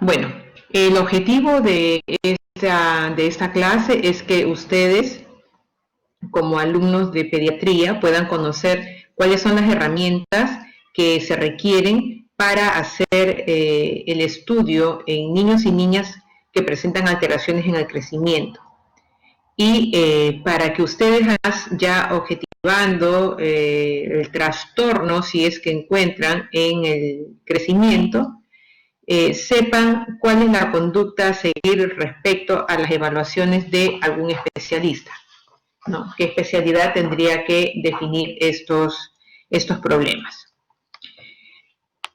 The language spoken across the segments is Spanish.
Bueno, el objetivo de esta clase es que ustedes, como alumnos de pediatría, puedan conocer cuáles son las herramientas que se requieren para hacer el estudio en niños y niñas que presentan alteraciones en el crecimiento. Y para que ustedes ya objetivando el trastorno, si es que encuentran en el crecimiento, sepan cuál es la conducta a seguir respecto a las evaluaciones de algún especialista, ¿no? ¿Qué especialidad tendría que definir estos problemas?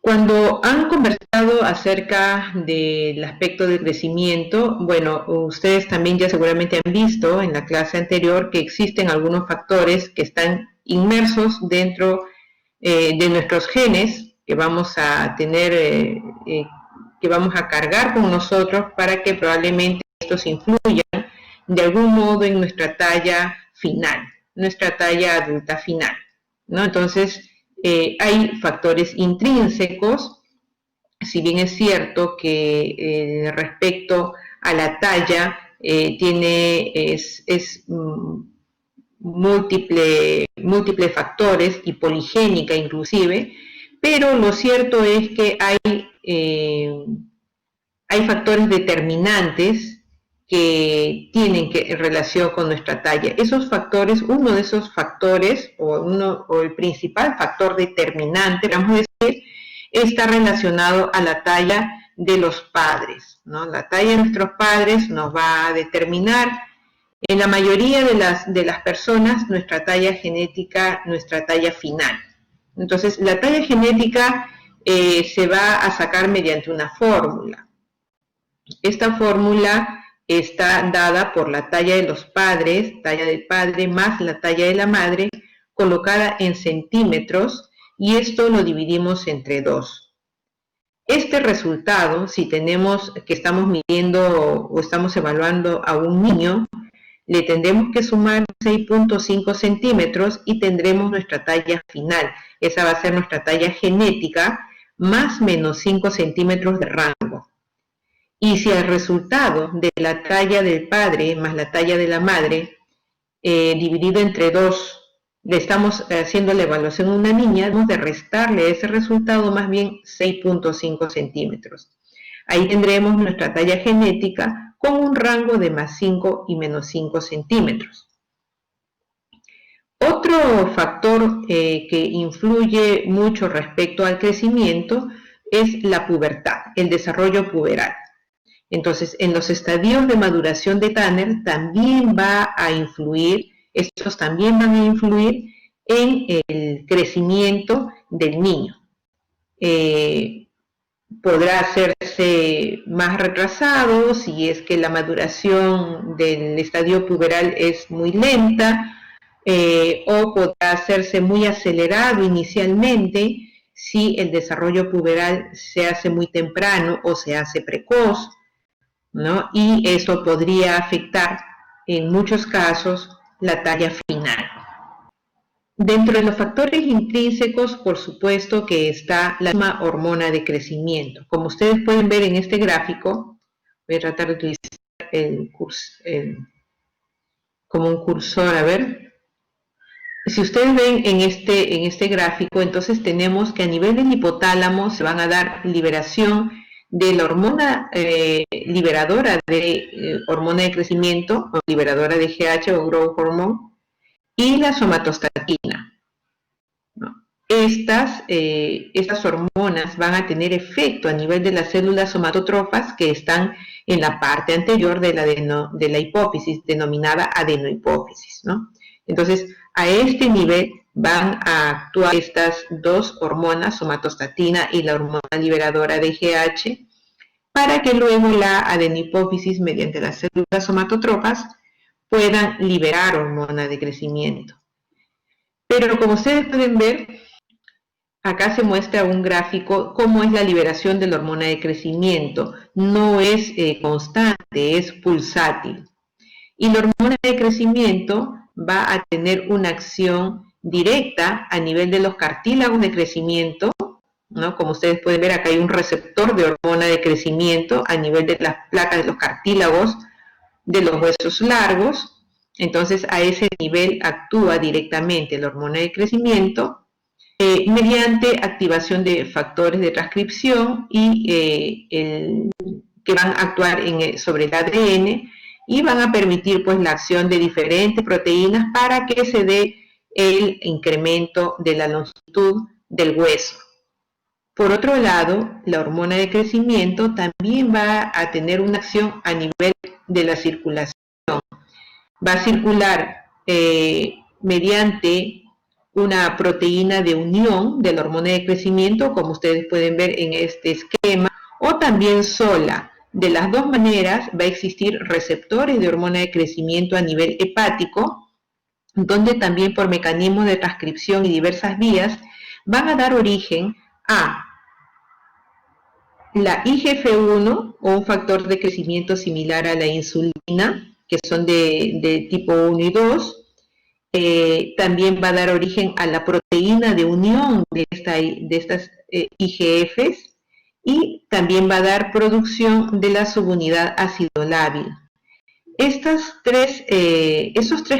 Cuando han conversado acerca del aspecto del crecimiento, bueno, ustedes también ya seguramente han visto en la clase anterior que existen algunos factores que están inmersos dentro de nuestros genes que vamos a tener, que vamos a cargar con nosotros para que probablemente estos influyan de algún modo en nuestra talla final, nuestra talla adulta final, ¿no? Entonces, hay factores intrínsecos, si bien es cierto que respecto a la talla es múltiples factores y poligénica inclusive, pero lo cierto es que hay factores determinantes que tienen relación con nuestra talla. Esos factores, uno de esos factores, o el principal factor determinante, vamos a decir, está relacionado a la talla de los padres, ¿no? La talla de nuestros padres nos va a determinar, en la mayoría de las personas, nuestra talla genética, nuestra talla final. Entonces, la talla genética se va a sacar mediante una fórmula. Esta fórmula está dada por la talla de los padres, talla del padre más la talla de la madre, colocada en centímetros, y esto lo dividimos entre 2. Este resultado, si tenemos que estamos midiendo o estamos evaluando a un niño, le tendremos que sumar 6.5 centímetros y tendremos nuestra talla final. Esa va a ser nuestra talla genética más menos 5 centímetros de rango. Y si el resultado de la talla del padre más la talla de la madre dividido entre 2, le estamos haciendo la evaluación a una niña, debemos de restarle ese resultado más bien 6.5 centímetros. Ahí tendremos nuestra talla genética con un rango de más 5 y menos 5 centímetros. Otro factor que influye mucho respecto al crecimiento es la pubertad, el desarrollo puberal. Entonces, en los estadios de maduración de Tanner también va a influir, estos también van a influir en el crecimiento del niño. Podrá hacerse más retrasado si es que la maduración del estadio puberal es muy lenta, o podrá hacerse muy acelerado inicialmente si el desarrollo puberal se hace muy temprano o se hace precoz, ¿no? Y eso podría afectar en muchos casos la talla final. Dentro de los factores intrínsecos, por supuesto que está la misma hormona de crecimiento. Como ustedes pueden ver en este gráfico, voy a tratar de utilizar como un cursor, a ver. Si ustedes ven en este gráfico, entonces tenemos que a nivel del hipotálamo se van a dar liberación de la hormona liberadora de hormona de crecimiento, o liberadora de GH o growth hormone, y la somatostatina, ¿no? Estas hormonas van a tener efecto a nivel de las células somatotrofas que están en la parte anterior de la hipófisis, denominada adenohipófisis, ¿no? Entonces, a este nivel van a actuar estas dos hormonas, somatostatina y la hormona liberadora de GH, para que luego la adenohipófisis, mediante las células somatotrofas, puedan liberar hormona de crecimiento. Pero como ustedes pueden ver, acá se muestra un gráfico cómo es la liberación de la hormona de crecimiento. No es constante, es pulsátil. Y la hormona de crecimiento va a tener una acción directa a nivel de los cartílagos de crecimiento, ¿no? Como ustedes pueden ver, acá hay un receptor de hormona de crecimiento a nivel de las placas de los cartílagos de los huesos largos. Entonces, a ese nivel actúa directamente la hormona de crecimiento mediante activación de factores de transcripción y que van a actuar sobre el ADN y van a permitir pues la acción de diferentes proteínas para que se dé el incremento de la longitud del hueso. Por otro lado, la hormona de crecimiento también va a tener una acción a nivel de la circulación. Va a circular mediante una proteína de unión de la hormona de crecimiento, como ustedes pueden ver en este esquema, o también sola. De las dos maneras va a existir receptores de hormona de crecimiento a nivel hepático, donde también por mecanismos de transcripción y diversas vías van a dar origen a la IGF-1 o un factor de crecimiento similar a la insulina, que son de tipo 1 y 2, también va a dar origen a la proteína de unión de estas IGFs y también va a dar producción de la subunidad ácido lábil. Esos tres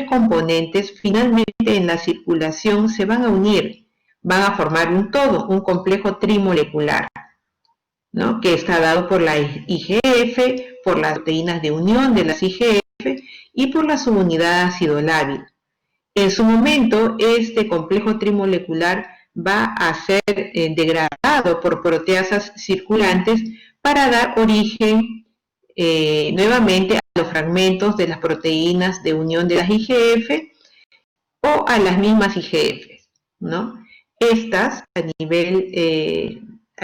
componentes finalmente en la circulación se van a unir, van a formar un todo, un complejo trimolecular, ¿no? Que está dado por la IGF, por las proteínas de unión de las IGF y por la subunidad ácido lábil. En su momento, este complejo trimolecular va a ser degradado por proteasas circulantes para dar origen nuevamente a los fragmentos de las proteínas de unión de las IGF o a las mismas IGF, ¿no? Estas, a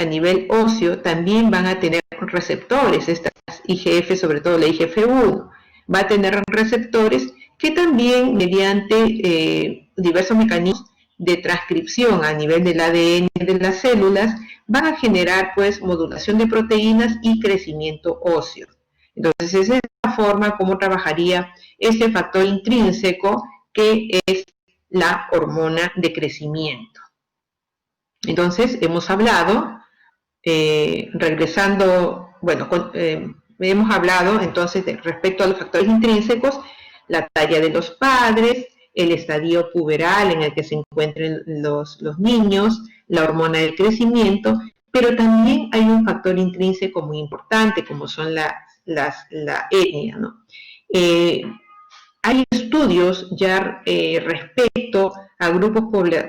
nivel óseo, también van a tener receptores, estas IGF, sobre todo la IGF-1, va a tener receptores que también mediante diversos mecanismos de transcripción a nivel del ADN de las células van a generar pues modulación de proteínas y crecimiento óseo. Entonces esa es la forma como trabajaría este factor intrínseco que es la hormona de crecimiento. Entonces hemos hablado, hemos hablado entonces respecto a los factores intrínsecos, la talla de los padres, el estadio puberal en el que se encuentran los niños, la hormona del crecimiento, pero también hay un factor intrínseco muy importante, como son la etnia, ¿no? Hay estudios ya respecto a grupos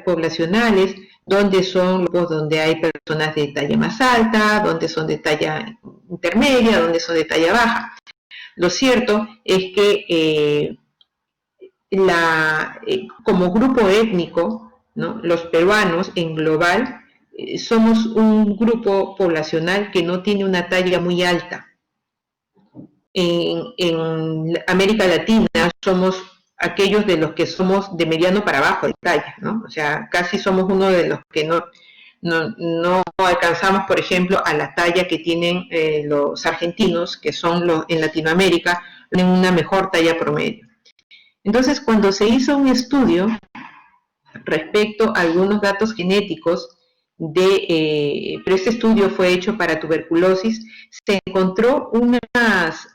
poblacionales, donde son grupos donde hay personas de talla más alta, donde son de talla intermedia, donde son de talla baja. Lo cierto es que como grupo étnico, ¿no? Los peruanos en global somos un grupo poblacional que no tiene una talla muy alta. En América Latina somos aquellos de los que somos de mediano para abajo de talla, ¿no? O sea, casi somos uno de los que no alcanzamos, por ejemplo, a la talla que tienen los argentinos, que son en Latinoamérica, tienen una mejor talla promedio. Entonces, cuando se hizo un estudio respecto a algunos datos genéticos, pero este estudio fue hecho para tuberculosis, se encontró unas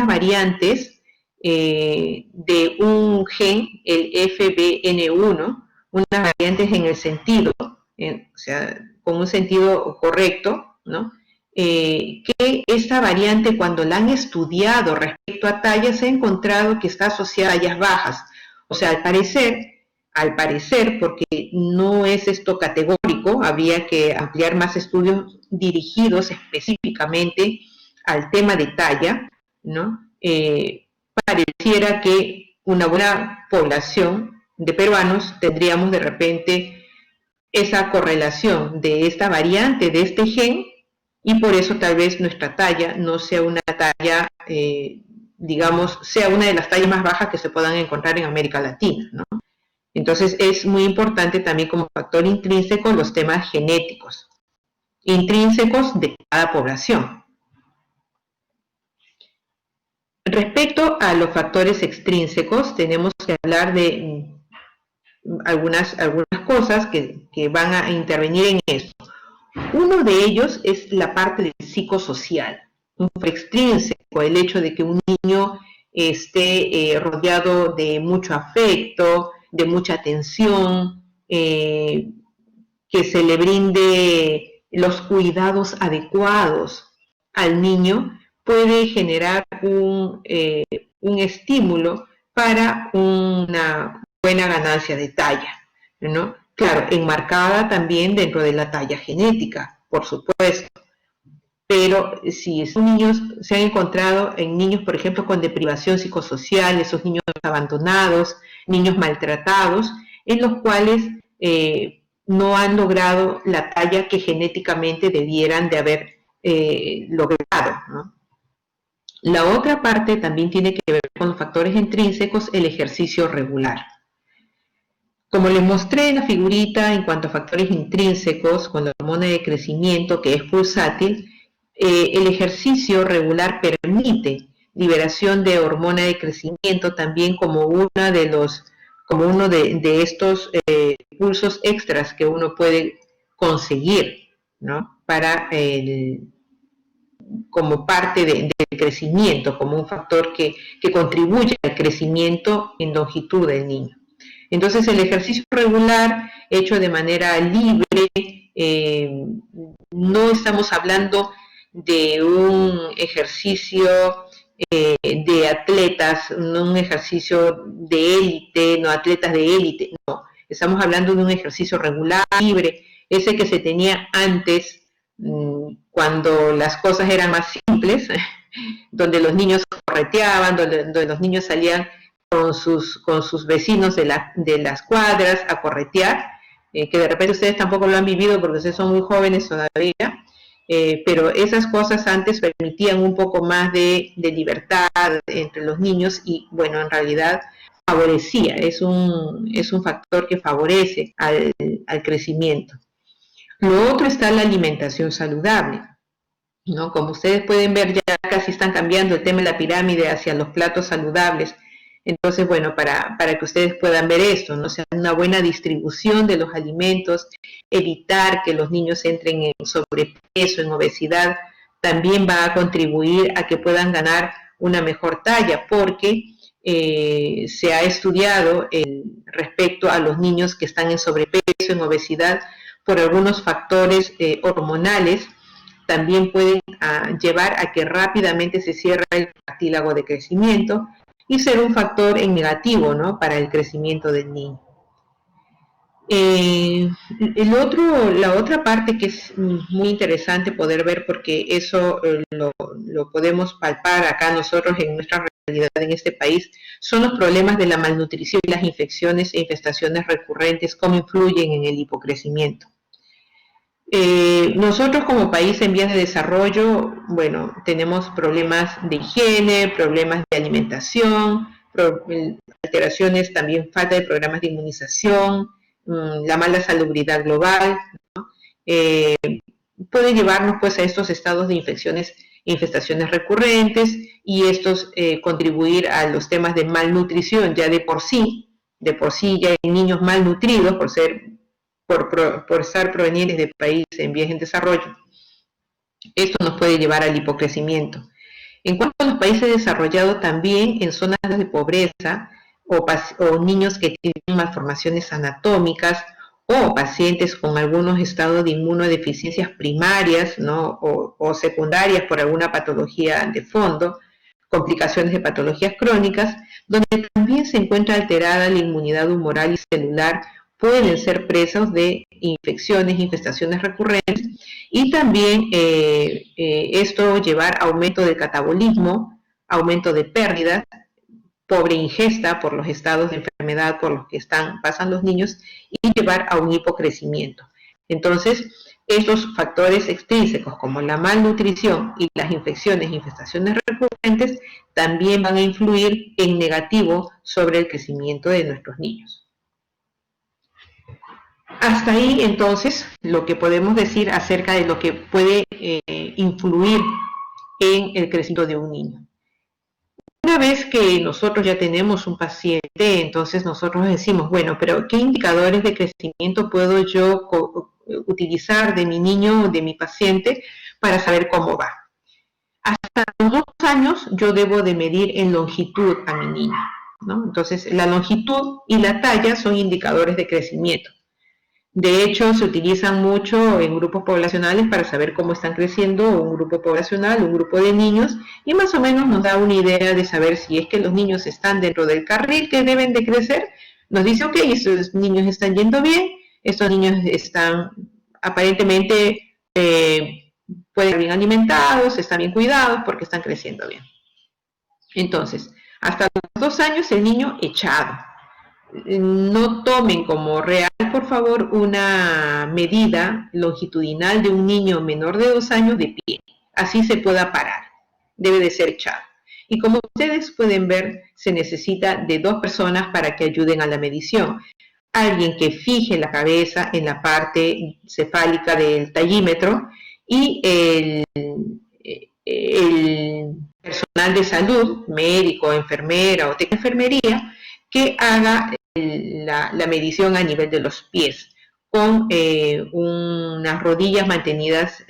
variantes de un gen, el FBN1, unas variantes en el sentido, o sea, con un sentido correcto, ¿no? Que esta variante, cuando la han estudiado respecto a tallas, se ha encontrado que está asociada a tallas bajas. O sea, al parecer, porque no es esto categórico, había que ampliar más estudios dirigidos específicamente al tema de talla, ¿no? Pareciera que una buena población de peruanos tendríamos de repente esa correlación de esta variante, de este gen, y por eso tal vez nuestra talla no sea una talla, digamos, sea una de las tallas más bajas que se puedan encontrar en América Latina, ¿no? Entonces es muy importante también como factor intrínseco los temas genéticos, intrínsecos de cada población. Respecto a los factores extrínsecos, tenemos que hablar de algunas cosas que van a intervenir en esto. Uno de ellos es la parte del psicosocial, un extrínseco, el hecho de que un niño esté rodeado de mucho afecto, de mucha atención, que se le brinde los cuidados adecuados al niño, puede generar un estímulo para una buena ganancia de talla, ¿no? Claro, enmarcada también dentro de la talla genética, por supuesto. Pero si esos niños se han encontrado en niños, por ejemplo, con deprivación psicosocial, esos niños abandonados, niños maltratados, en los cuales no han logrado la talla que genéticamente debieran de haber logrado, ¿no? La otra parte también tiene que ver con los factores intrínsecos, el ejercicio regular. Como les mostré en la figurita en cuanto a factores intrínsecos, con la hormona de crecimiento que es pulsátil, el ejercicio regular permite liberación de hormona de crecimiento también como uno de estos pulsos extras que uno puede conseguir, ¿no? Como parte del crecimiento, como un factor que contribuye al crecimiento en longitud del niño. Entonces el ejercicio regular hecho de manera libre, no estamos hablando de un ejercicio de atletas, no un ejercicio de élite, no atletas de élite, no, estamos hablando de un ejercicio regular, libre, ese que se tenía antes, cuando las cosas eran más simples, donde los niños correteaban, donde los niños salían con sus vecinos de las cuadras a corretear, que de repente ustedes tampoco lo han vivido porque ustedes son muy jóvenes todavía, pero esas cosas antes permitían un poco más de libertad entre los niños y bueno, en realidad favorecía, es un factor que favorece al crecimiento. Lo otro está la alimentación saludable, ¿no? Como ustedes pueden ver, ya casi están cambiando el tema de la pirámide hacia los platos saludables. Entonces, bueno, para que ustedes puedan ver esto, ¿no? O sea, una buena distribución de los alimentos, evitar que los niños entren en sobrepeso, en obesidad, también va a contribuir a que puedan ganar una mejor talla, porque se ha estudiado respecto a los niños que están en sobrepeso, en obesidad, por algunos factores hormonales, también pueden llevar a que rápidamente se cierre el cartílago de crecimiento y ser un factor en negativo, ¿no?, para el crecimiento del niño. La otra parte que es muy interesante poder ver, porque eso lo podemos palpar acá nosotros en nuestra realidad en este país, son los problemas de la malnutrición y las infecciones e infestaciones recurrentes, cómo influyen en el hipocrecimiento. Nosotros como país en vías de desarrollo, bueno, tenemos problemas de higiene, problemas de alimentación, alteraciones, también falta de programas de inmunización, la mala salubridad global, ¿no? Puede llevarnos pues a estos estados de infecciones e infestaciones recurrentes y estos contribuir a los temas de malnutrición ya de por sí ya hay niños malnutridos por estar provenientes de países en vías en desarrollo. Esto nos puede llevar al hipocrecimiento. En cuanto a los países desarrollados, también en zonas de pobreza o niños que tienen malformaciones anatómicas o pacientes con algunos estados de inmunodeficiencias primarias, ¿no?, o secundarias por alguna patología de fondo, complicaciones de patologías crónicas, donde también se encuentra alterada la inmunidad humoral y celular, pueden ser presas de infecciones, infestaciones recurrentes y también esto llevar a aumento del catabolismo, aumento de pérdidas, pobre ingesta por los estados de enfermedad por los que pasan los niños y llevar a un hipocrecimiento. Entonces, estos factores extrínsecos como la malnutrición y las infecciones e infestaciones recurrentes también van a influir en negativo sobre el crecimiento de nuestros niños. Hasta ahí, entonces, lo que podemos decir acerca de lo que puede influir en el crecimiento de un niño. Una vez que nosotros ya tenemos un paciente, entonces nosotros decimos, bueno, pero ¿qué indicadores de crecimiento puedo yo utilizar de mi niño, de mi paciente, para saber cómo va. Hasta los 2 años yo debo de medir en longitud a mi niño, ¿no? Entonces, la longitud y la talla son indicadores de crecimiento. De hecho, se utilizan mucho en grupos poblacionales para saber cómo están creciendo un grupo poblacional, un grupo de niños, y más o menos nos da una idea de saber si es que los niños están dentro del carril que deben de crecer. Nos dice, ok, estos niños están yendo bien, estos niños están aparentemente pueden ser bien alimentados, están bien cuidados porque están creciendo bien. Entonces, hasta los 2 años el niño echado. No tomen como real, por favor, una medida longitudinal de un niño menor de 2 años de pie. Así se pueda parar. Debe de ser echado. Y como ustedes pueden ver, se necesita de 2 personas para que ayuden a la medición. Alguien que fije la cabeza en la parte cefálica del tallímetro y el personal de salud, médico, enfermera o de enfermería, que haga la medición a nivel de los pies con unas rodillas mantenidas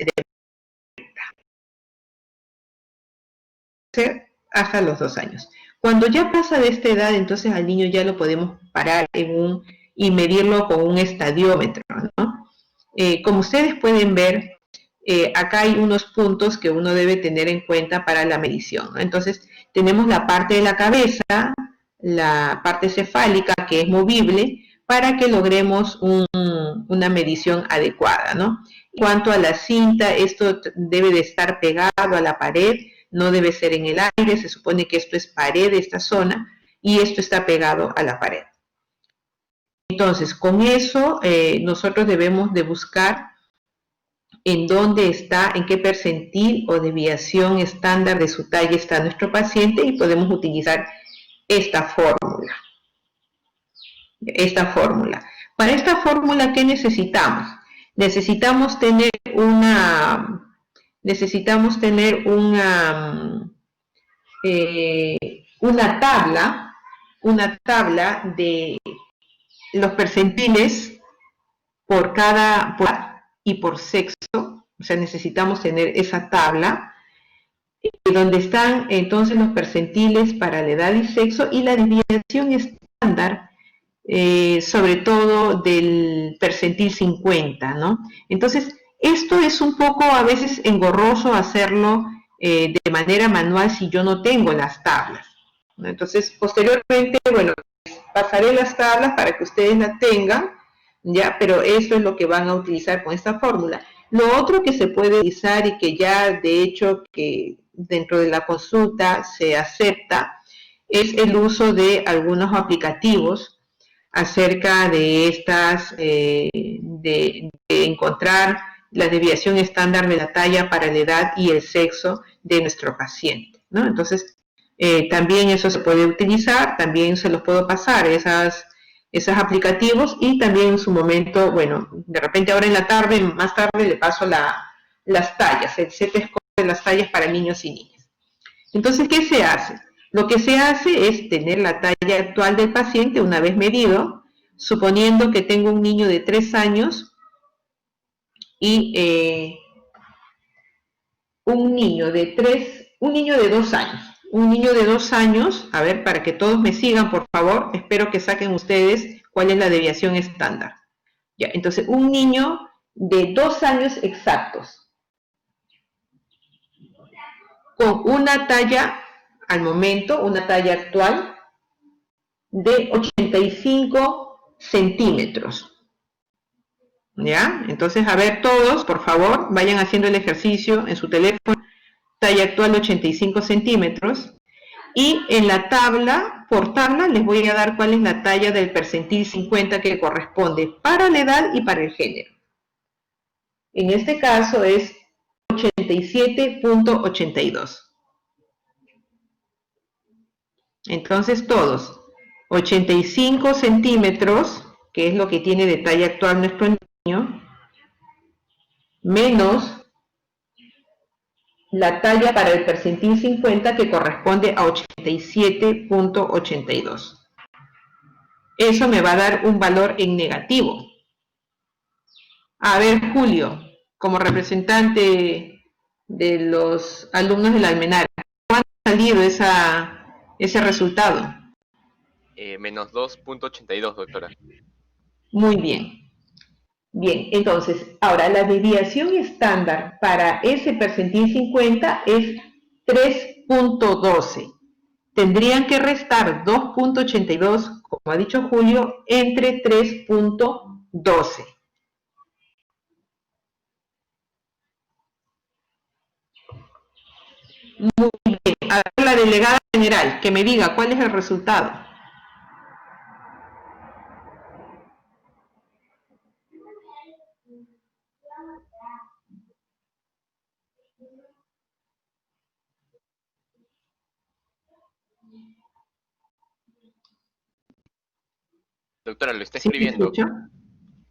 hasta los 2 años. Cuando ya pasa de esta edad, entonces al niño ya lo podemos parar y medirlo con un estadiómetro, ¿no? Como ustedes pueden ver, acá hay unos puntos que uno debe tener en cuenta para la medición, ¿no? Entonces, tenemos la parte de la cabeza, la parte cefálica que es movible, para que logremos una medición adecuada, ¿no? En cuanto a la cinta, esto debe de estar pegado a la pared, no debe ser en el aire, se supone que esto es pared de esta zona, y esto está pegado a la pared. Entonces, con eso, nosotros debemos de buscar en dónde está, en qué percentil o desviación estándar de su talla está nuestro paciente y podemos utilizar esta fórmula. Para esta fórmula, ¿qué necesitamos? Necesitamos tener una tabla de los percentiles por cada y por sexo. O sea, necesitamos tener esa tabla donde están entonces los percentiles para la edad y sexo y la desviación estándar, sobre todo del percentil 50, ¿no? Entonces, esto es un poco a veces engorroso hacerlo de manera manual si yo no tengo las tablas, ¿no? Entonces, posteriormente, bueno, pasaré las tablas para que ustedes las tengan, ¿ya? Pero eso es lo que van a utilizar con esta fórmula. Lo otro que se puede utilizar y que ya de hecho que dentro de la consulta se acepta es el uso de algunos aplicativos acerca de estas, de encontrar la desviación estándar de la talla para la edad y el sexo de nuestro paciente, ¿no? Entonces, también eso se puede utilizar, también se los puedo pasar, esos aplicativos, y también en su momento, bueno, de repente ahora en la tarde, más tarde le paso las tallas, el set de las tallas para niños y niñas. Entonces, ¿qué se hace? Lo que se hace es tener la talla actual del paciente una vez medido, suponiendo que tengo un niño de 3 años y un niño de 2 años. Un niño de 2 años, a ver, para que todos me sigan, por favor, espero que saquen ustedes cuál es la desviación estándar. Ya, entonces, un niño de 2 años exactos, con una talla, al momento, una talla actual, de 85 centímetros. ¿Ya? Entonces, a ver, todos, por favor, vayan haciendo el ejercicio en su teléfono, talla actual 85 centímetros, y en la tabla, por tabla, les voy a dar cuál es la talla del percentil 50 que corresponde para la edad y para el género. En este caso es 87.82. Entonces todos, 85 centímetros, que es lo que tiene de talla actual nuestro niño, menos la talla para el percentil 50 que corresponde a 87.82. Eso me va a dar un valor en negativo. A ver, Julio, como representante de los alumnos de la Almenara, ¿cuánto ha salido ese resultado? Menos 2,82, doctora. Muy bien. Bien, entonces, ahora la desviación estándar para ese percentil 50 es 3.12. Tendrían que restar 2.82, como ha dicho Julio, entre 3.12. Muy bien. A ver, la delegada general, que me diga cuál es el resultado. Doctora, lo está ¿Sí me escribiendo. escucha?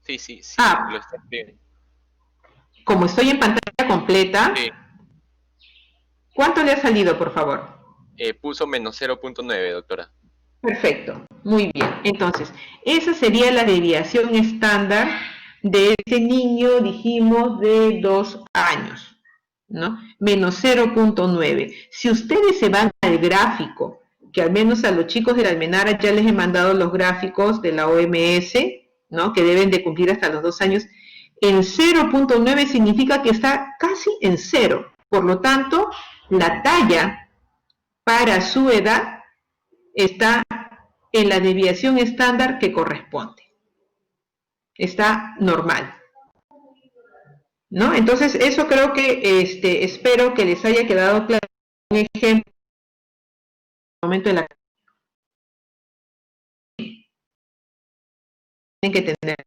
Sí, sí, sí, lo Ah, está escribiendo. como estoy en pantalla completa, Sí, ¿cuánto le ha salido, por favor? puso menos 0,9, doctora. Perfecto, muy bien. Entonces, esa sería la desviación estándar de ese niño, dijimos, de 2 años, ¿no? Menos 0.9. Si ustedes se van al gráfico, que al menos a los chicos de la Almenara ya les he mandado los gráficos de la OMS, ¿no? Que deben de cumplir hasta los 2 años, el 0.9 significa que está casi en cero. Por lo tanto, la talla para su edad está en la desviación estándar que corresponde. Está normal, ¿no? Entonces, eso creo que, espero que les haya quedado claro. Un ejemplo, en el momento de la tienen que tener,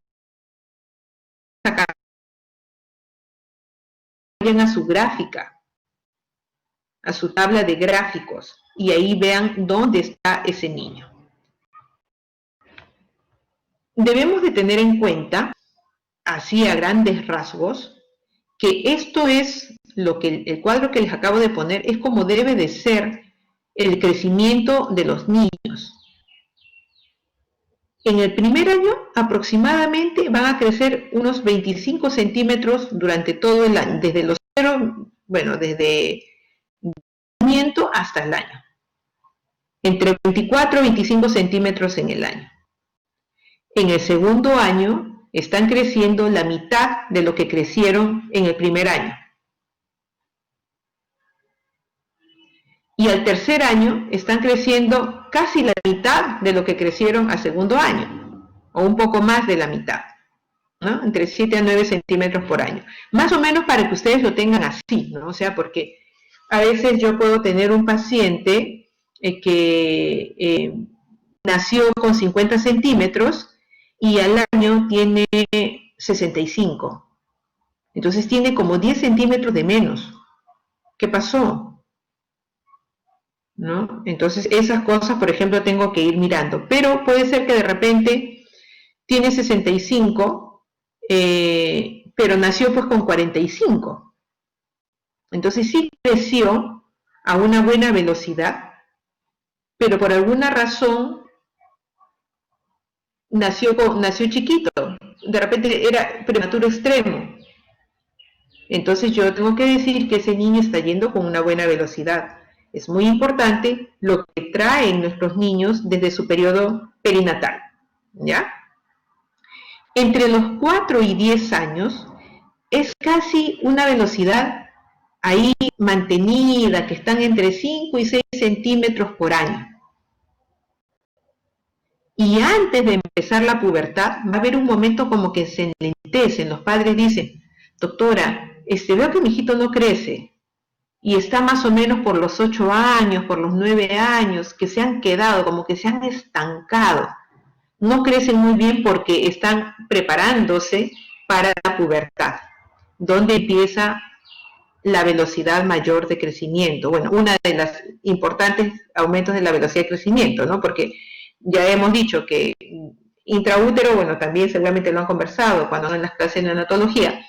vayan a su gráfica, a su tabla de gráficos, y ahí vean dónde está ese niño. Debemos de tener en cuenta, así a grandes rasgos, que esto es lo que el cuadro que les acabo de poner es como debe de ser el crecimiento de los niños. En el primer año aproximadamente van a crecer unos 25 centímetros durante todo el año, desde los 0, bueno, desde el nacimiento hasta el año, entre 24 y 25 centímetros en el año. En el segundo año están creciendo la mitad de lo que crecieron en el primer año. Y al tercer año están creciendo casi la mitad de lo que crecieron al segundo año, o un poco más de la mitad, ¿no? Entre 7 a 9 centímetros por año. Más o menos para que ustedes lo tengan así, ¿no? O sea, porque a veces yo puedo tener un paciente que nació con 50 centímetros y al año tiene 65. Entonces tiene como 10 centímetros de menos. ¿Qué pasó? ¿No? Entonces esas cosas, por ejemplo, tengo que ir mirando. Pero puede ser que de repente tiene 65, pero nació pues con 45. Entonces sí creció a una buena velocidad, pero por alguna razón nació chiquito. De repente era prematuro extremo. Entonces yo tengo que decir que ese niño está yendo con una buena velocidad. Es muy importante lo que traen nuestros niños desde su periodo perinatal, ¿ya? Entre los 4 y 10 años es casi una velocidad ahí mantenida, que están entre 5 y 6 centímetros por año. Y antes de empezar la pubertad va a haber un momento como que se enlentecen, los padres dicen, doctora, veo que mi hijito no crece, y está más o menos por los 8 años, por los 9 años, que se han quedado, como que se han estancado. No crecen muy bien porque están preparándose para la pubertad, donde empieza la velocidad mayor de crecimiento. Bueno, una de las importantes aumentos de la velocidad de crecimiento, ¿no? Porque ya hemos dicho que intraútero, bueno, también seguramente lo han conversado cuando en las clases de neonatología,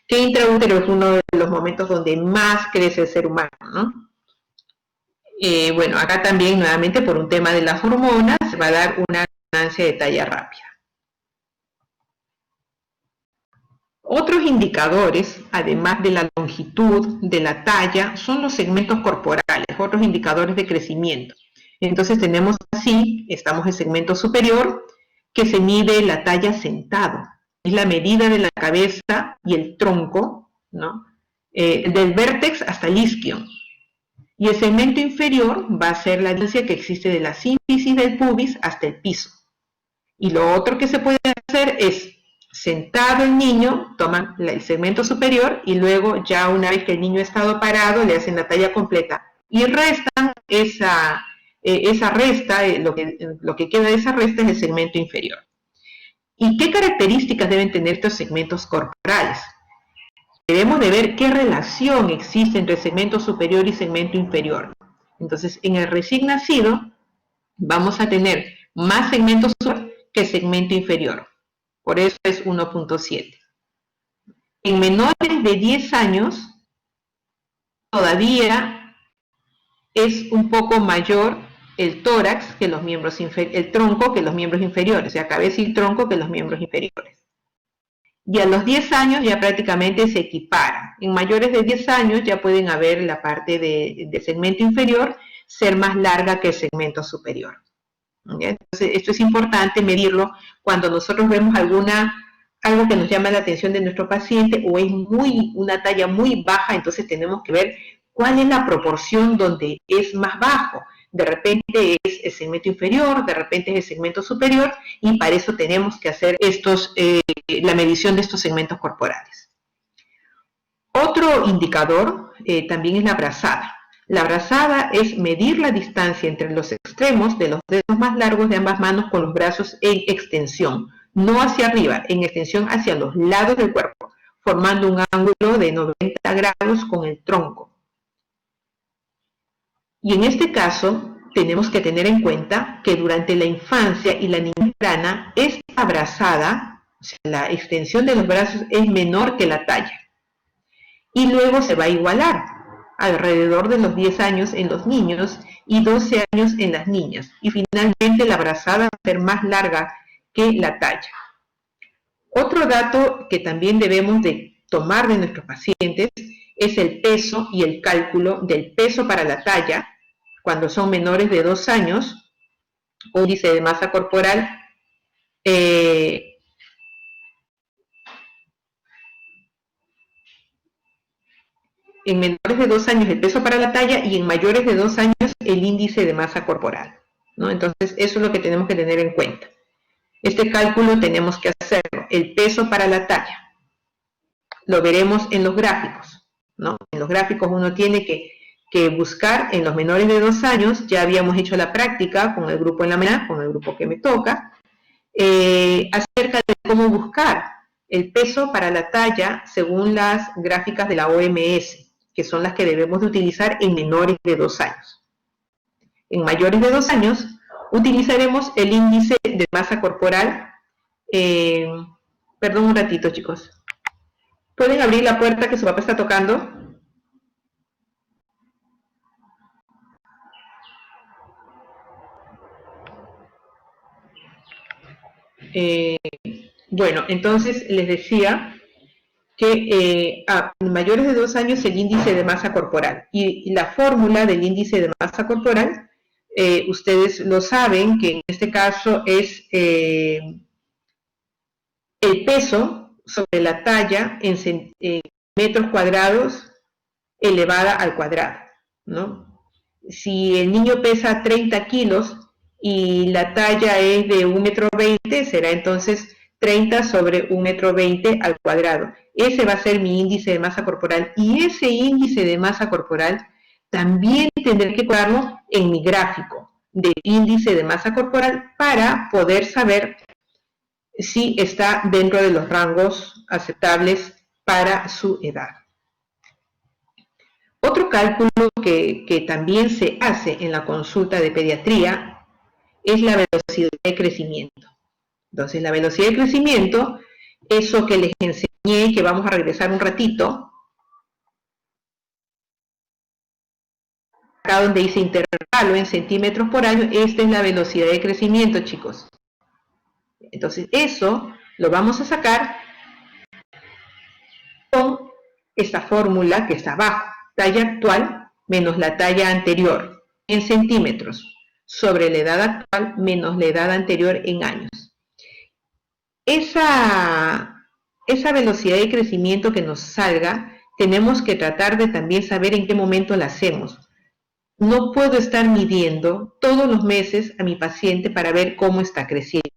que intraútero es uno de los momentos donde más crece el ser humano, ¿no? Bueno, acá también nuevamente por un tema de las hormonas se va a dar una ganancia de talla rápida. Otros indicadores, además de la longitud, de la talla, son los segmentos corporales, otros indicadores de crecimiento. Entonces tenemos así, estamos en el segmento superior, que se mide la talla sentado. Es la medida de la cabeza y el tronco, ¿no? Del vértex hasta el isquion. Y el segmento inferior va a ser la distancia que existe de la sínfisis del pubis hasta el piso. Y lo otro que se puede hacer es, sentado el niño, toman el segmento superior y luego ya una vez que el niño ha estado parado, le hacen la talla completa. Y restan esa resta, lo que queda de esa resta es el segmento inferior. ¿Y qué características deben tener estos segmentos corporales? Debemos de ver qué relación existe entre segmento superior y segmento inferior. Entonces, en el recién nacido, vamos a tener más segmento superior que segmento inferior. Por eso es 1.7. En menores de 10 años, todavía es un poco mayor el tórax que los miembros el tronco que los miembros inferiores, o sea, cabeza y tronco que los miembros inferiores. Y a los 10 años ya prácticamente se equipara. En mayores de 10 años ya pueden haber la parte de segmento inferior ser más larga que el segmento superior. ¿Okay? Entonces, esto es importante medirlo cuando nosotros vemos algo que nos llama la atención de nuestro paciente o es una talla muy baja, entonces tenemos que ver cuál es la proporción donde es más bajo. De repente es el segmento inferior, de repente es el segmento superior, y para eso tenemos que hacer la medición de estos segmentos corporales. Otro indicador también es la brazada. La brazada es medir la distancia entre los extremos de los dedos más largos de ambas manos con los brazos en extensión, no hacia arriba, en extensión hacia los lados del cuerpo, formando un ángulo de 90 grados con el tronco. Y en este caso, tenemos que tener en cuenta que durante la infancia y la niñez temprana, esta brazada, o sea, la extensión de los brazos es menor que la talla. Y luego se va a igualar alrededor de los 10 años en los niños y 12 años en las niñas. Y finalmente la brazada va a ser más larga que la talla. Otro dato que también debemos de tomar de nuestros pacientes es el peso y el cálculo del peso para la talla cuando son menores de 2 años, índice de masa corporal, en menores de 2 años el peso para la talla y en mayores de 2 años el índice de masa corporal, ¿no? Entonces eso es lo que tenemos que tener en cuenta. Este cálculo tenemos que hacerlo, el peso para la talla. Lo veremos en los gráficos, ¿no? En los gráficos uno tiene que buscar en los menores de 2 años, ya habíamos hecho la práctica con el grupo en la mañana, con el grupo que me toca, acerca de cómo buscar el peso para la talla según las gráficas de la OMS, que son las que debemos de utilizar en menores de 2 años. En mayores de 2 años utilizaremos el índice de masa corporal. Perdón un ratito, chicos. ¿Pueden abrir la puerta que su papá está tocando? Bueno, entonces les decía que a mayores de 2 años el índice de masa corporal y la fórmula del índice de masa corporal, ustedes lo saben que en este caso es el peso sobre la talla en metros cuadrados elevada al cuadrado, ¿no? Si el niño pesa 30 kilos y la talla es de 1,20 m, será entonces 30 sobre 1,20 m al cuadrado. Ese va a ser mi índice de masa corporal y ese índice de masa corporal también tendré que colocarlo en mi gráfico de índice de masa corporal para poder saber si está dentro de los rangos aceptables para su edad. Otro cálculo que también se hace en la consulta de pediatría es la velocidad de crecimiento. Entonces, la velocidad de crecimiento, eso que les enseñé, que vamos a regresar un ratito, acá donde dice intervalo en centímetros por año, esta es la velocidad de crecimiento, chicos. Entonces, eso lo vamos a sacar esta fórmula que está abajo, talla actual menos la talla anterior en centímetros, sobre la edad actual menos la edad anterior en años. Esa velocidad de crecimiento que nos salga, tenemos que tratar de también saber en qué momento la hacemos. No puedo estar midiendo todos los meses a mi paciente para ver cómo está creciendo.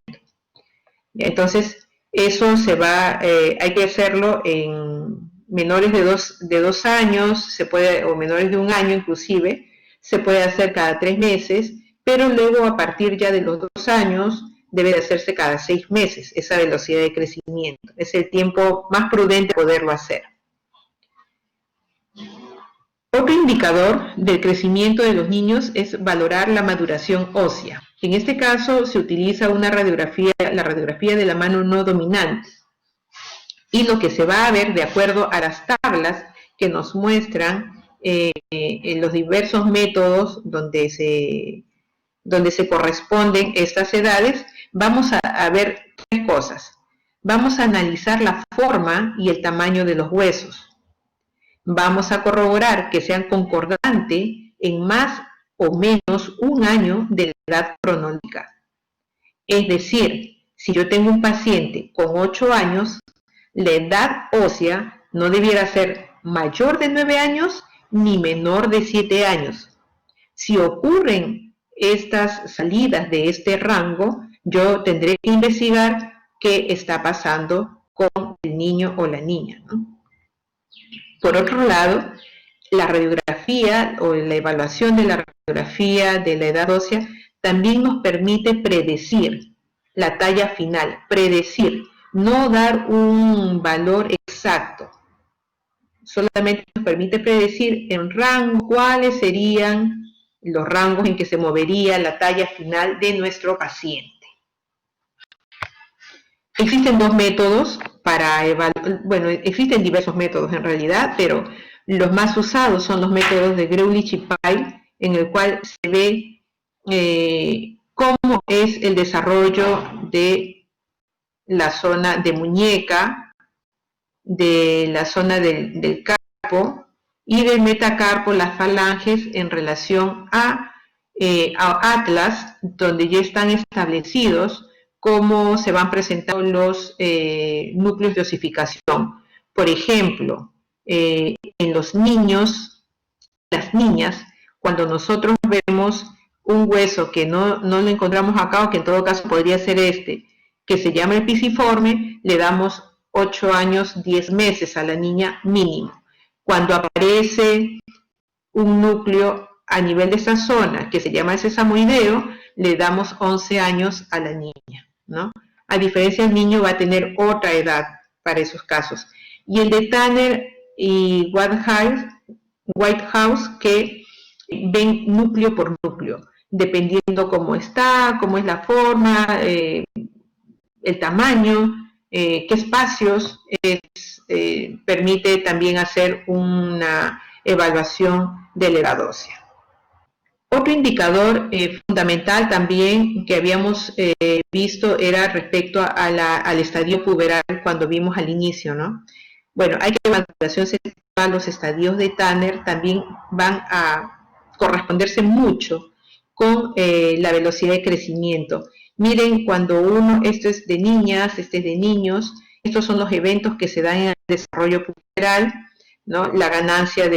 Entonces, eso hay que hacerlo en menores de 2 años, o menores de 1 año inclusive, se puede hacer cada 3 meses, pero luego a partir ya de los 2 años debe de hacerse cada 6 meses, esa velocidad de crecimiento. Es el tiempo más prudente de poderlo hacer. Otro indicador del crecimiento de los niños es valorar la maduración ósea. En este caso se utiliza la radiografía de la mano no dominante. Y lo que se va a ver de acuerdo a las tablas que nos muestran en los diversos métodos donde se corresponden estas edades, vamos a ver 3 cosas. Vamos a analizar la forma y el tamaño de los huesos. Vamos a corroborar que sean concordantes en más o menos 1 año de la edad cronológica. Es decir, si yo tengo un paciente con 8 años, la edad ósea no debiera ser mayor de 9 años ni menor de 7 años. Si ocurren estas salidas de este rango, yo tendré que investigar qué está pasando con el niño o la niña, ¿no? Por otro lado, la radiografía o la evaluación de la radiografía de la edad ósea también nos permite predecir la talla final, predecir, no dar un valor exacto. Solamente nos permite predecir en rango cuáles serían los rangos en que se movería la talla final de nuestro paciente. Existen 2 métodos para evaluar, bueno, existen diversos métodos en realidad, pero los más usados son los métodos de Greulich y Pyle, en el cual se ve cómo es el desarrollo de la zona de muñeca, de la zona del carpo y del metacarpo, las falanges, en relación a atlas, donde ya están establecidos cómo se van presentando los núcleos de osificación. Por ejemplo, en los niños, las niñas, cuando nosotros vemos un hueso que no lo encontramos acá, o que en todo caso podría ser que se llama el pisiforme, le damos 8 años, 10 meses a la niña mínimo. Cuando aparece un núcleo a nivel de esa zona que se llama el sesamoideo, le damos 11 años a la niña, ¿no? A diferencia, el niño va a tener otra edad para esos casos. Y el de Tanner y Whitehouse, que ven núcleo por núcleo, dependiendo cómo está, cómo es la forma, el tamaño, qué espacios, permite también hacer una evaluación de la edad ósea. Otro indicador fundamental también que habíamos visto era respecto al estadio puberal, cuando vimos al inicio, ¿no? Bueno, hay que evaluación sexual, los estadios de Tanner también van a corresponderse mucho con la velocidad de crecimiento. Miren, cuando esto es de niñas, este es de niños, estos son los eventos que se dan en el desarrollo puberal, ¿no? La ganancia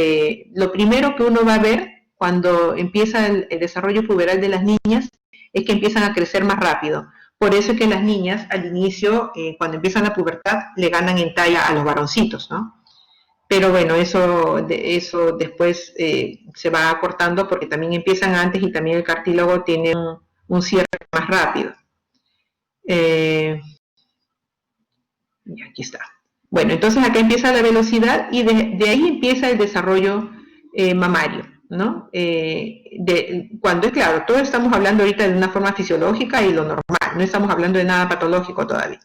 lo primero que uno va a ver cuando empieza el desarrollo puberal de las niñas es que empiezan a crecer más rápido. Por eso es que las niñas al inicio, cuando empiezan la pubertad, le ganan en talla a los varoncitos, ¿no? Pero bueno, eso después se va acortando porque también empiezan antes y también el cartílago tiene un cierre más rápido. Y aquí está. Bueno, entonces acá empieza la velocidad y de ahí empieza el desarrollo mamario, ¿no? Cuando es claro, todos estamos hablando ahorita de una forma fisiológica y lo normal, no estamos hablando de nada patológico todavía,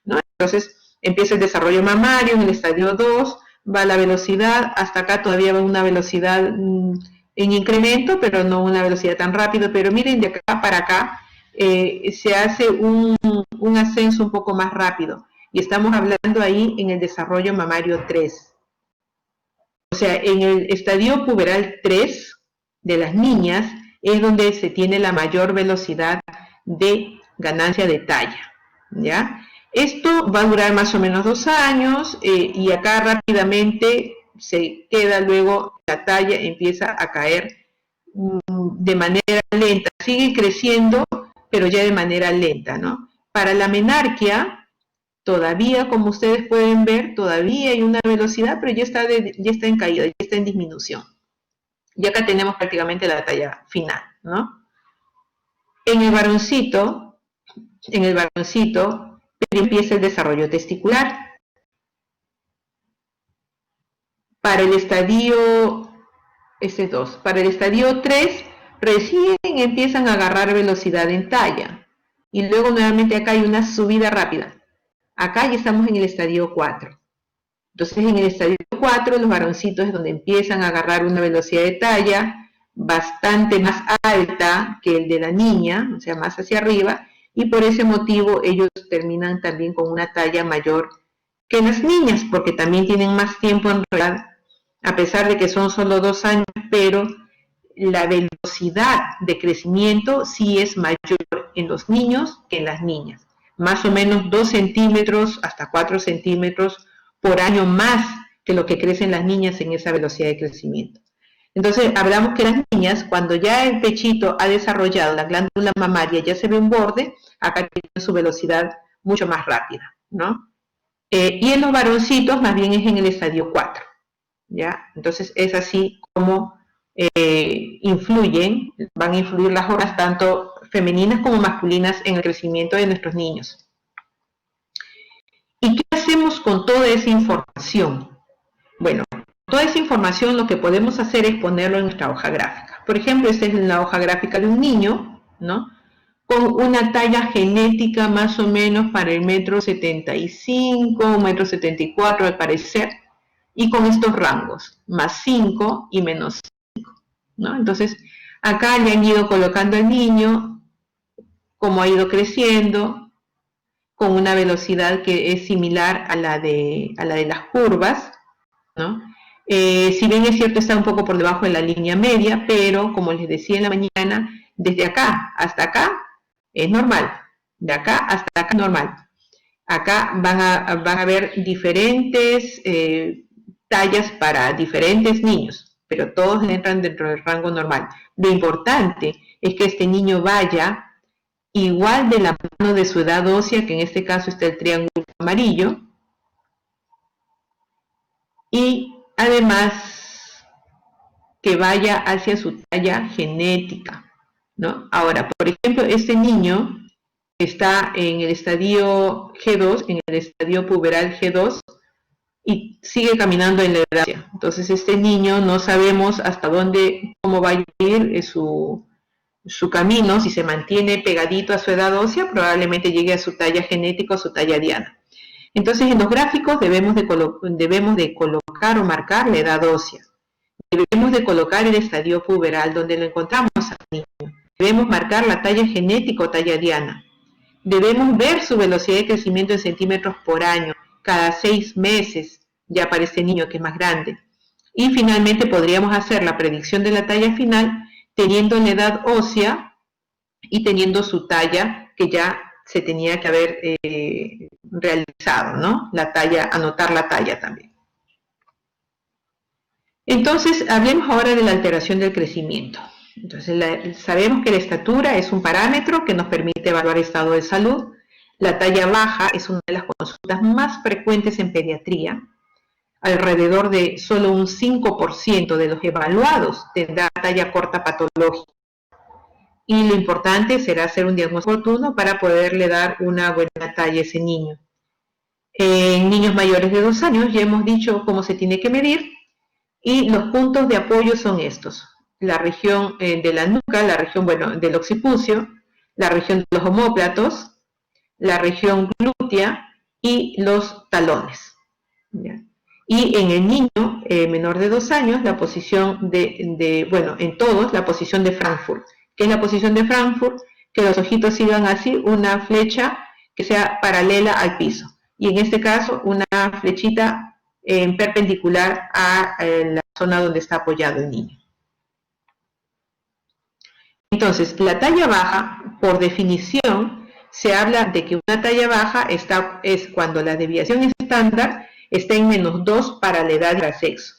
¿no? Entonces empieza el desarrollo mamario en el estadio 2, va la velocidad, hasta acá todavía va una velocidad en incremento, pero no una velocidad tan rápido, pero miren, de acá para acá se hace un ascenso un poco más rápido, y estamos hablando ahí en el desarrollo mamario 3. O sea, en el estadio puberal 3 de las niñas es donde se tiene la mayor velocidad de ganancia de talla, ¿ya? Esto va a durar más o menos 2 años y acá rápidamente se queda luego, la talla empieza a caer de manera lenta, sigue creciendo, pero ya de manera lenta, ¿no? Para la menarquia, todavía, como ustedes pueden ver, todavía hay una velocidad, pero ya está en caída, ya está en disminución. Y acá tenemos prácticamente la talla final, ¿no? En el varoncito, empieza el desarrollo testicular. Para el estadio, para el estadio 3, recién empiezan a agarrar velocidad en talla. Y luego nuevamente acá hay una subida rápida. Acá ya estamos en el estadio 4. Entonces en el estadio 4 los varoncitos es donde empiezan a agarrar una velocidad de talla bastante más alta que el de la niña, o sea, más hacia arriba, y por ese motivo ellos terminan también con una talla mayor que las niñas, porque también tienen más tiempo en realidad, a pesar de que son solo 2 años, pero la velocidad de crecimiento sí es mayor en los niños que en las niñas. Más o menos 2 centímetros hasta 4 centímetros por año más que lo que crecen las niñas en esa velocidad de crecimiento. Entonces, hablamos que las niñas, cuando ya el pechito ha desarrollado, la glándula mamaria ya se ve un borde, acá tiene su velocidad mucho más rápida, ¿no? Y en los varoncitos más bien es en el estadio 4, ¿ya? Entonces, es así como van a influir las hormonas tanto femeninas como masculinas en el crecimiento de nuestros niños. ¿Y qué hacemos con toda esa información? Bueno, toda esa información lo que podemos hacer es ponerlo en nuestra hoja gráfica. Por ejemplo, esta es la hoja gráfica de un niño, ¿no? Con una talla genética más o menos para el 1,75 m, 1,74 m al parecer, y con estos rangos, más 5 y menos 5, ¿no? Entonces, acá le han ido colocando al niño, cómo ha ido creciendo, con una velocidad que es similar a la de las curvas, ¿no? Si bien es cierto está un poco por debajo de la línea media, pero como les decía en la mañana, desde acá hasta acá es normal, de acá hasta acá es normal. Acá van a ver diferentes tallas para diferentes niños, pero todos entran dentro del rango normal. Lo importante es que este niño vaya igual de la mano de su edad ósea, que en este caso está el triángulo amarillo, y además que vaya hacia su talla genética, ¿no? Ahora, por ejemplo, este niño está en el estadio G2, en el estadio puberal G2, y sigue caminando en la edad. Entonces, este niño no sabemos hasta dónde, cómo va a ir su camino. Si se mantiene pegadito a su edad ósea, probablemente llegue a su talla genética o su talla diana. Entonces, en los gráficos debemos de colocar o marcar la edad ósea. Debemos de colocar el estadio puberal donde lo encontramos al niño. Debemos marcar la talla genética o talla diana. Debemos ver su velocidad de crecimiento en centímetros por año, cada 6 meses, ya para este niño que es más grande. Y finalmente podríamos hacer la predicción de la talla final teniendo la edad ósea y teniendo su talla que ya se tenía que haber realizado, ¿no? La talla, anotar la talla también. Entonces, hablemos ahora de la alteración del crecimiento. Entonces, sabemos que la estatura es un parámetro que nos permite evaluar el estado de salud. La talla baja es una de las consultas más frecuentes en pediatría. Alrededor de solo un 5% de los evaluados tendrá talla corta patológica. Y lo importante será hacer un diagnóstico oportuno para poderle dar una buena talla a ese niño. En niños mayores de 2 años ya hemos dicho cómo se tiene que medir y los puntos de apoyo son estos. La región de la nuca, la región del occipucio, la región de los omóplatos, la región glútea y los talones. ¿Ya? Y en el niño menor de 2 años, la posición en todos, la posición de Frankfurt. ¿Qué es la posición de Frankfurt? Que los ojitos sigan así, una flecha que sea paralela al piso. Y en este caso, una flechita perpendicular a la zona donde está apoyado el niño. Entonces, la talla baja, por definición, se habla de que una talla baja es cuando la desviación estándar está en -2 para la edad y para el sexo.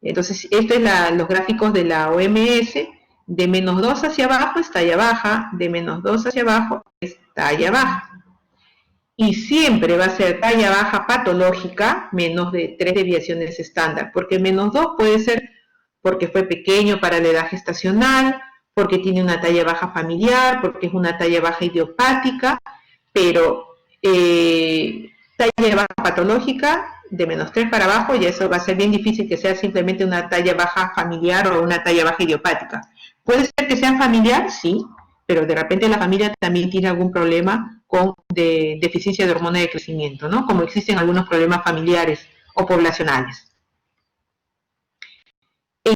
Entonces, estos son los gráficos de la OMS. De -2 hacia abajo es talla baja, de -2 hacia abajo es talla baja. Y siempre va a ser talla baja patológica, menos de 3 desviaciones estándar, porque -2 puede ser porque fue pequeño para la edad gestacional, porque tiene una talla baja familiar, porque es una talla baja idiopática, pero talla baja patológica, de -3 para abajo, y eso va a ser bien difícil que sea simplemente una talla baja familiar o una talla baja idiopática. Puede ser que sea familiar, sí, pero de repente la familia también tiene algún problema con deficiencia de hormona de crecimiento, ¿no? Como existen algunos problemas familiares o poblacionales.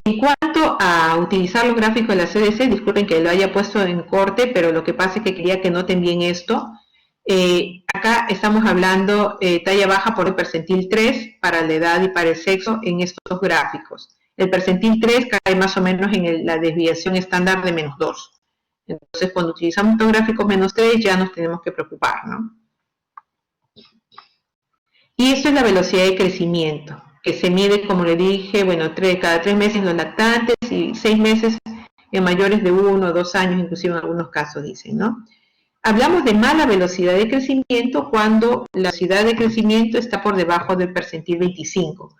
En cuanto a utilizar los gráficos de la CDC, disculpen que lo haya puesto en corte, pero lo que pasa es que quería que noten bien esto. Acá estamos hablando talla baja por el percentil 3 para la edad y para el sexo en estos gráficos. El percentil 3 cae más o menos en la desviación estándar de -2. Entonces, cuando utilizamos estos gráficos -3, ya nos tenemos que preocupar, ¿no? Y esto es la velocidad de crecimiento, que se mide, como le dije, bueno, cada 3 meses en los lactantes y 6 meses en mayores de 1 o 2 años, inclusive en algunos casos dicen, ¿no? Hablamos de mala velocidad de crecimiento cuando la velocidad de crecimiento está por debajo del percentil 25.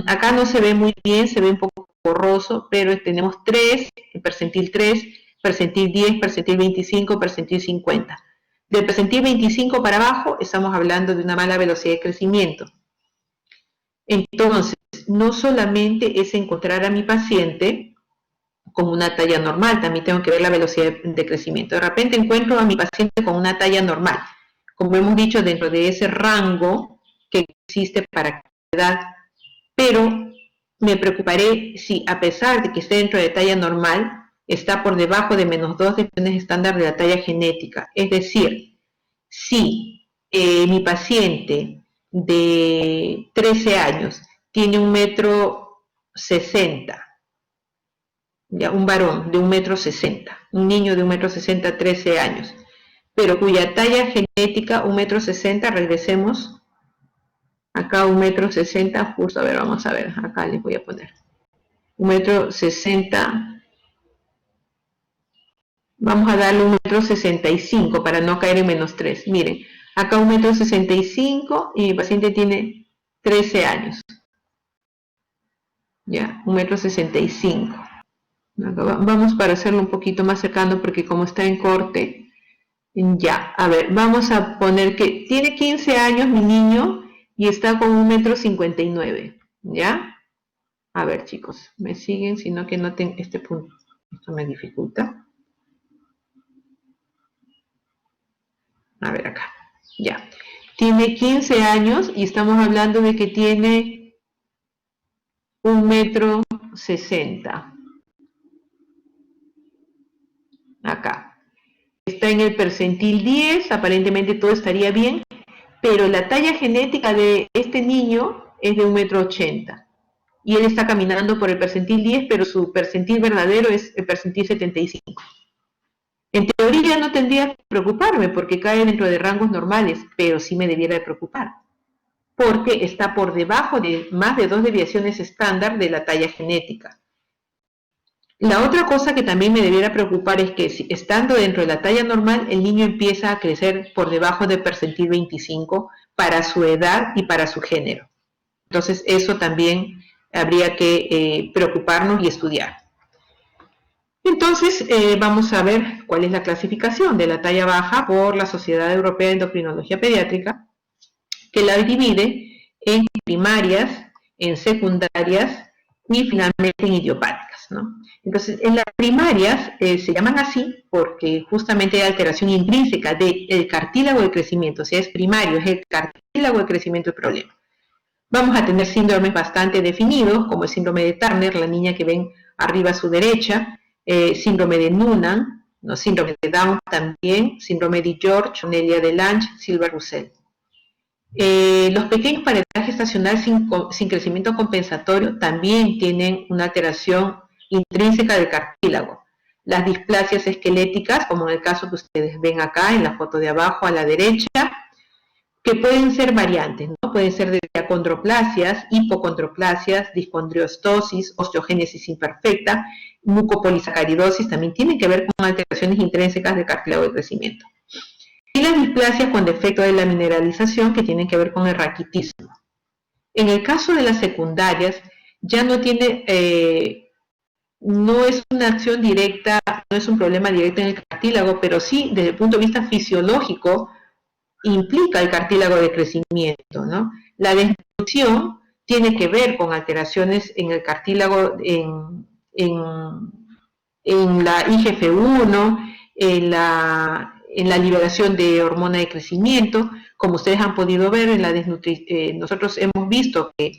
Acá no se ve muy bien, se ve un poco borroso, pero tenemos 3, el percentil 3, percentil 10, percentil 25, percentil 50. Del percentil 25 para abajo estamos hablando de una mala velocidad de crecimiento. Entonces, no solamente es encontrar a mi paciente con una talla normal, también tengo que ver la velocidad de crecimiento. De repente encuentro a mi paciente con una talla normal, como hemos dicho, dentro de ese rango que existe para cada edad, pero me preocuparé si, a pesar de que esté dentro de talla normal, está por debajo de -2 desviaciones estándar de la talla genética. Es decir, si mi paciente de 13 años tiene 1,60 m, ya, un varón de 1,60 m, un niño de 1,60 m, 13 años, pero cuya talla genética 1,60 m, regresemos, acá 1,60 m, justo, a ver, vamos a ver, acá les voy a poner 1,60 m, vamos a darle 1,65 m para no caer en -3, miren, acá 1,65 m y mi paciente tiene 13 años, ya, 1,65 m. Vamos para hacerlo un poquito más cercano porque como está en corte, ya, a ver, vamos a poner que tiene 15 años mi niño y está con 1,59 m, ¿ya? A ver, chicos, me siguen, sino que noten este punto, esto me dificulta. A ver acá, ya. Tiene 15 años y estamos hablando de que tiene 1,60 m. Acá. Está en el percentil 10, aparentemente todo estaría bien, pero la talla genética de este niño es de 1,80 m. Y él está caminando por el percentil 10, pero su percentil verdadero es el percentil 75. En teoría no tendría que preocuparme porque cae dentro de rangos normales, pero sí me debiera de preocupar, porque está por debajo de más de 2 desviaciones estándar de la talla genética. La otra cosa que también me debiera preocupar es que si estando dentro de la talla normal, el niño empieza a crecer por debajo del percentil 25 para su edad y para su género. Entonces eso también habría que preocuparnos y estudiar. Entonces vamos a ver cuál es la clasificación de la talla baja por la Sociedad Europea de Endocrinología Pediátrica, que la divide en primarias, en secundarias y finalmente en idiopáticas, ¿no? Entonces, en las primarias se llaman así porque justamente hay alteración intrínseca del cartílago de crecimiento, o sea, es primario, es el cartílago de crecimiento el problema. Vamos a tener síndromes bastante definidos, como el síndrome de Turner, la niña que ven arriba a su derecha, síndrome de Noonan, ¿no? Síndrome de Down también, síndrome de George, Nelia de Lange, Silva-Russell. Los pequeños para edad gestacional sin crecimiento compensatorio también tienen una alteración intrínseca del cartílago. Las displasias esqueléticas, como en el caso que ustedes ven acá en la foto de abajo a la derecha, que pueden ser variantes, ¿no? Pueden ser de acondroplasias, hipocondroplasias, discondriostosis, osteogénesis imperfecta, mucopolisacaridosis, también tienen que ver con alteraciones intrínsecas del cartílago de crecimiento. Y las displasias con defecto de la mineralización que tienen que ver con el raquitismo. En el caso de las secundarias, ya no tiene, no es una acción directa, no es un problema directo en el cartílago, pero sí desde el punto de vista fisiológico implica el cartílago de crecimiento, ¿no? La desnutrición tiene que ver con alteraciones en el cartílago, en la IGF-1, en la liberación de hormona de crecimiento. Como ustedes han podido ver, nosotros hemos visto que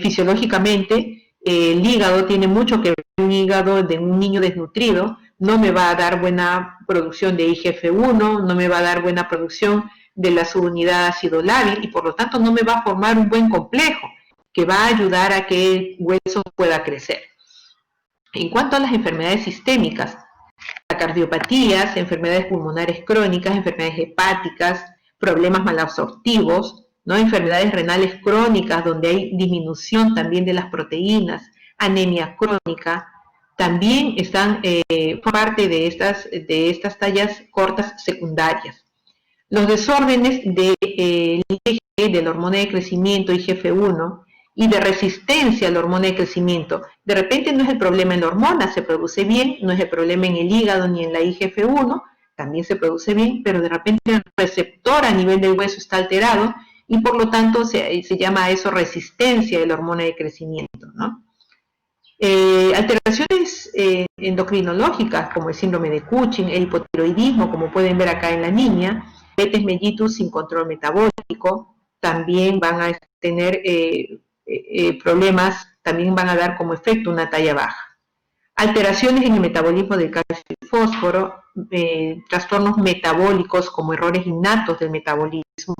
fisiológicamente el hígado tiene mucho que ver. Un hígado de un niño desnutrido no me va a dar buena producción de IGF-1, no me va a dar buena producción de la subunidad ácido lábil y por lo tanto no me va a formar un buen complejo que va a ayudar a que el hueso pueda crecer. En cuanto a las enfermedades sistémicas, cardiopatías, enfermedades pulmonares crónicas, enfermedades hepáticas, problemas malabsortivos, ¿no? Enfermedades renales crónicas donde hay disminución también de las proteínas, anemia crónica, también están parte de estas tallas cortas secundarias. Los desórdenes de la hormona de crecimiento, IGF-1, y de resistencia a la hormona de crecimiento. De repente no es el problema en la hormona, se produce bien, no es el problema en el hígado ni en la IGF-1, también se produce bien, pero de repente el receptor a nivel del hueso está alterado y por lo tanto se llama a eso resistencia de la hormona de crecimiento, ¿no? Alteraciones endocrinológicas como el síndrome de Cushing, el hipotiroidismo, como pueden ver acá en la niña, diabetes mellitus sin control metabólico, también van a tener problemas, también van a dar como efecto una talla baja. Alteraciones en el metabolismo del calcio y fósforo, trastornos metabólicos como errores innatos del metabolismo.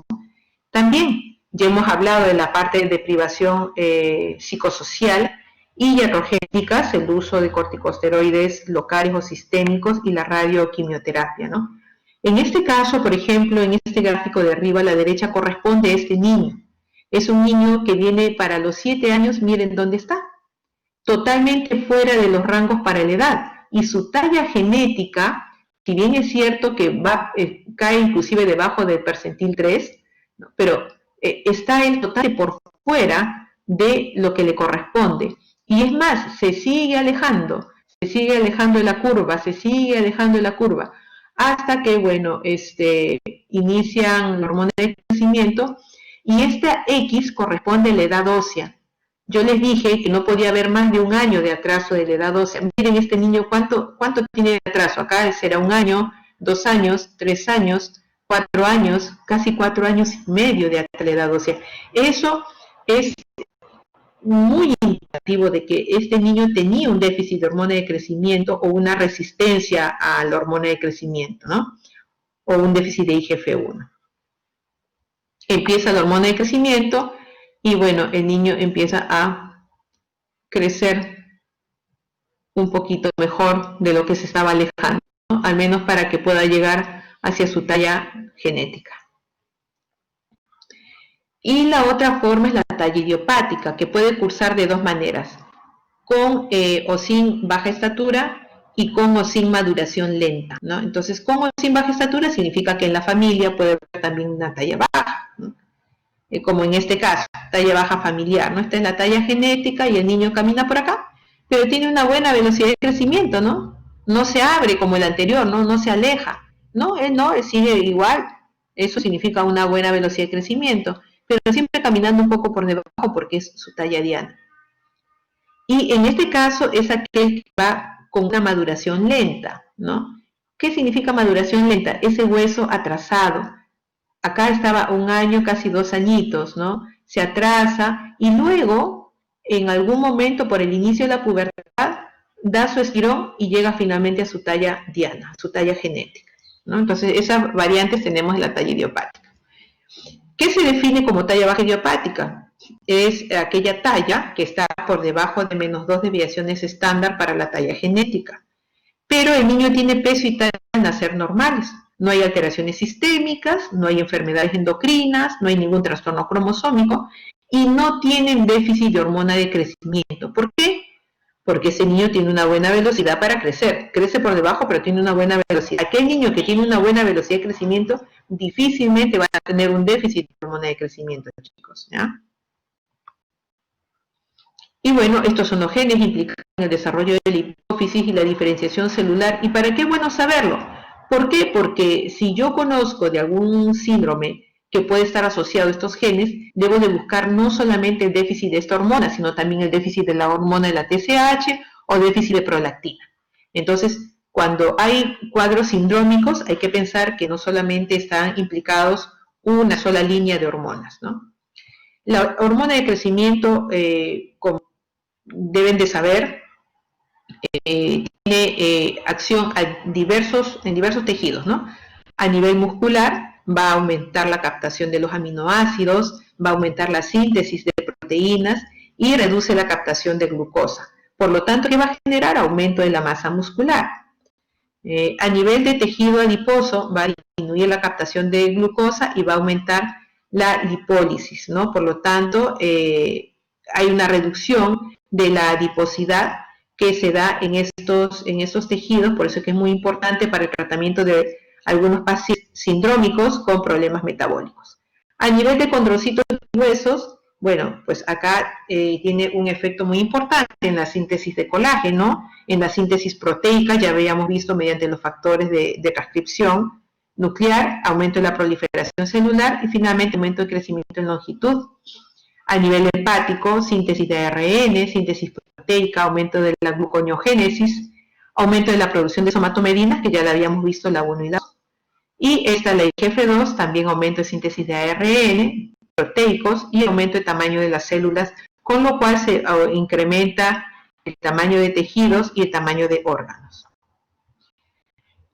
También ya hemos hablado de la parte de privación psicosocial y iatrogénicas, el uso de corticosteroides locales o sistémicos y la radioquimioterapia, ¿no? En este caso, por ejemplo, en este gráfico de arriba a la derecha corresponde a este niño. Es un niño que viene para los 7 años, miren dónde está, totalmente fuera de los rangos para la edad. Y su talla genética, si bien es cierto que cae inclusive debajo del percentil 3, ¿no? Pero está él totalmente por fuera de lo que le corresponde. Y es más, se sigue alejando de la curva, se sigue alejando de la curva, hasta que, bueno, inician la hormona de crecimiento y esta X corresponde a la edad ósea. Yo les dije que no podía haber más de un año de atraso de la edad ósea. Miren este niño, ¿cuánto tiene de atraso? Acá será 1 año, 2 años, 3 años, 4 años, casi 4 años y medio de la edad ósea. Eso es muy indicativo de que este niño tenía un déficit de hormona de crecimiento o una resistencia a la hormona de crecimiento, ¿no? O un déficit de IGF-1. Empieza la hormona de crecimiento y bueno, el niño empieza a crecer un poquito mejor de lo que se estaba alejando, ¿no? Al menos para que pueda llegar hacia su talla genética. Y la otra forma es la talla idiopática, que puede cursar de 2 maneras, con o sin baja estatura y con o sin maduración lenta, ¿no? Entonces, con o sin baja estatura significa que en la familia puede haber también una talla baja, ¿no? Como en este caso, talla baja familiar, ¿no? Esta es la talla genética y el niño camina por acá, pero tiene una buena velocidad de crecimiento, ¿no? No se abre como el anterior, ¿no? No se aleja, ¿no? Él sigue igual, eso significa una buena velocidad de crecimiento, pero siempre caminando un poco por debajo porque es su talla diana. Y en este caso es aquel que va con una maduración lenta, ¿no? ¿Qué significa maduración lenta? Ese hueso atrasado. Acá estaba 1 año, casi 2 añitos, ¿no? Se atrasa y luego, en algún momento, por el inicio de la pubertad, da su estirón y llega finalmente a su talla diana, a su talla genética, ¿no? Entonces, esas variantes tenemos en la talla idiopática. ¿Qué se define como talla baja idiopática? Es aquella talla que está por debajo de -2 desviaciones estándar para la talla genética. Pero el niño tiene peso y talla al nacer normales. No hay alteraciones sistémicas, no hay enfermedades endocrinas, no hay ningún trastorno cromosómico y no tienen déficit de hormona de crecimiento. ¿Por qué? Porque ese niño tiene una buena velocidad para crecer. Crece por debajo, pero tiene una buena velocidad. Aquel niño que tiene una buena velocidad de crecimiento difícilmente va a tener un déficit de hormona de crecimiento, chicos, ¿ya? Y bueno, estos son los genes implicados en el desarrollo de la hipófisis y la diferenciación celular. ¿Y para qué es bueno saberlo? ¿Por qué? Porque si yo conozco de algún síndrome que puede estar asociado a estos genes, debo de buscar no solamente el déficit de esta hormona, sino también el déficit de la hormona de la TSH o déficit de prolactina. Entonces, cuando hay cuadros sindrómicos, hay que pensar que no solamente están implicados una sola línea de hormonas, ¿no? La hormona de crecimiento, como deben de saber, tiene acción en diversos tejidos, ¿no? A nivel muscular va a aumentar la captación de los aminoácidos, va a aumentar la síntesis de proteínas y reduce la captación de glucosa. Por lo tanto, ¿qué va a generar? Aumento de la masa muscular. A nivel de tejido adiposo va a disminuir la captación de glucosa y va a aumentar la lipólisis, ¿no? Por lo tanto, hay una reducción de la adiposidad que se da en estos tejidos, por eso es que es muy importante para el tratamiento de algunos pacientes sindrómicos con problemas metabólicos. A nivel de condrocitos y huesos, bueno, pues acá tiene un efecto muy importante en la síntesis de colágeno, en la síntesis proteica, ya habíamos visto mediante los factores de transcripción nuclear, aumento de la proliferación celular y finalmente aumento de crecimiento en longitud. A nivel hepático, síntesis de ARN, síntesis proteica, aumento de la gluconeogénesis, aumento de la producción de somatomedinas, que ya la habíamos visto en la 1 y la 2. Y esta, la IGF-2, también aumento de síntesis de ARN, proteicos y aumento de tamaño de las células, con lo cual se incrementa el tamaño de tejidos y el tamaño de órganos.